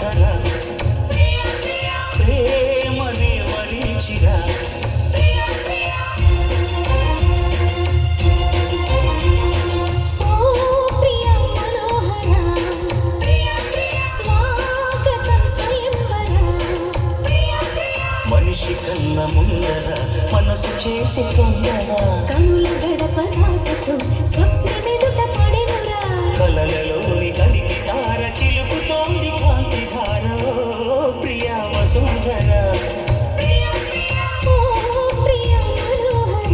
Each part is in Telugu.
సుందర ప్రేమనే వరించిరా మనిషి కన్న ముందర మనసు చేసే తొందర కనుల గడప దాటుతూ స్వప్నమెదుట పడెనురా కలలలోని కలికి ధార చిలుకుతోంది కాంతి ధార ప్రియా వసుంధర ఓ ప్రియ మనోహర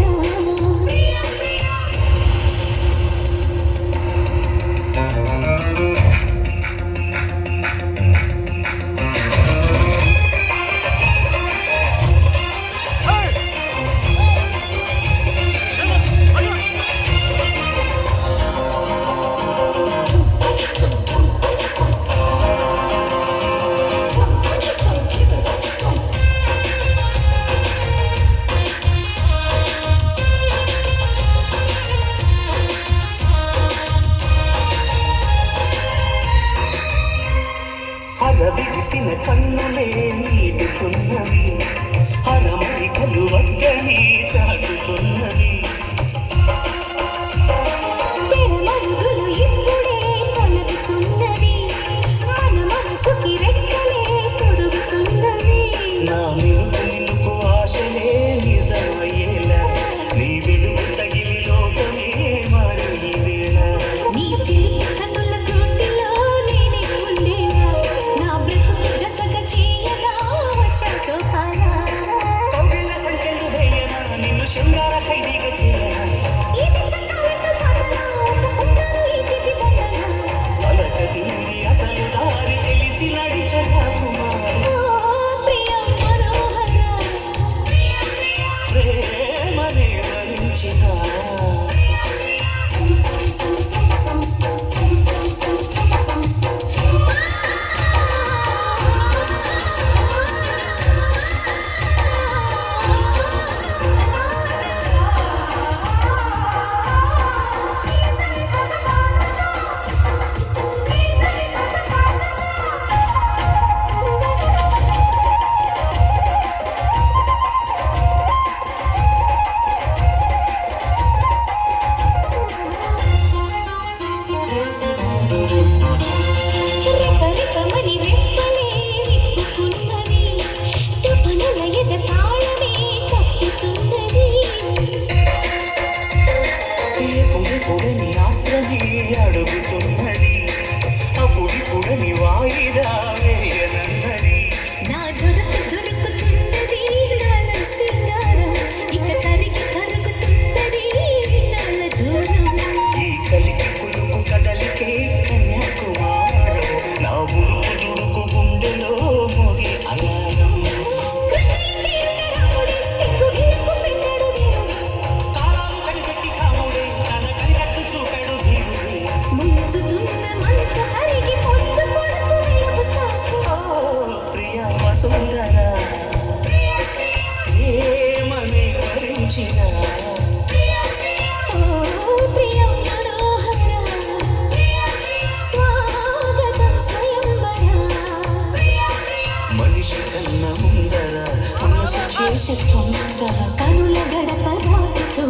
అరవిసిన కన్నులే నీటుకున్నవి హరమరికలు వద్దని చాటుతున్నవి తెరమరుగులు ఇప్పుడే కొలుగుతున్నవి మన మనసుకి రెక్కలే పొడుగుతున్నవి నా మిలుపు మిలుపు ఆశలే నిజమయ్యేలా నీ వెలుగు తగిలి లోకమే మారి వేళ నీ చిలిపి కన్నుల గుండెలో నేనే ఉండేలా నా బ్రతుకు జతగా చేయగా వచ్చాతో పాలా కౌగిళ్ళ సంఖ్యలు వేయనా నిన్ను శృంగార ఖైదీగా చేయనా ఈ శిక్ష చాలంటూ చాలనా ఒప్పుకుంటాను ఈ తిప్పి దండనా అలక తిండి అసలు దారి తెలిసి నడిచా కుమారి ఓ ప్రియ మనోహర ప్రేమనే వరించినా రెపరెపమని రెప్పలే విప్పుకున్నవి తపనల ఎద తాళమే తప్పుతున్నది ఎప్పుడెప్పుడని ఆత్రమే అడుగుతున్నది అప్పుడిప్పుడని వాయిదా వేయనన్నది నా దొరుకుతున్నది నాల సింగారం ఇక తరిగి కరుగుతున్నది నాల దూరం ఈ కలికి కులుకు కదలికే కన్యాకుమారం నా ఉరుకు దుడుకు గుండెలో మోగి అలారం రాముడి సిగ్గు గిలుపు పెట్టాడు దేవుడు కాలాలు కనిపెట్టి కాముడే తన కనికట్టు చూపాడు దేవుడే ముంచుతున్న మంచ కరిగి పొద్దు పొడుపు ఎగుతాకు ఓ ప్రియా వసుంధర ఏమని వరించినా ఓ ప్రియ మనోహర స్వాగతం స్వయంవర మనిషి కన్న ముందర మనసు చేసే తొందర కనుల గడప దాటుతూ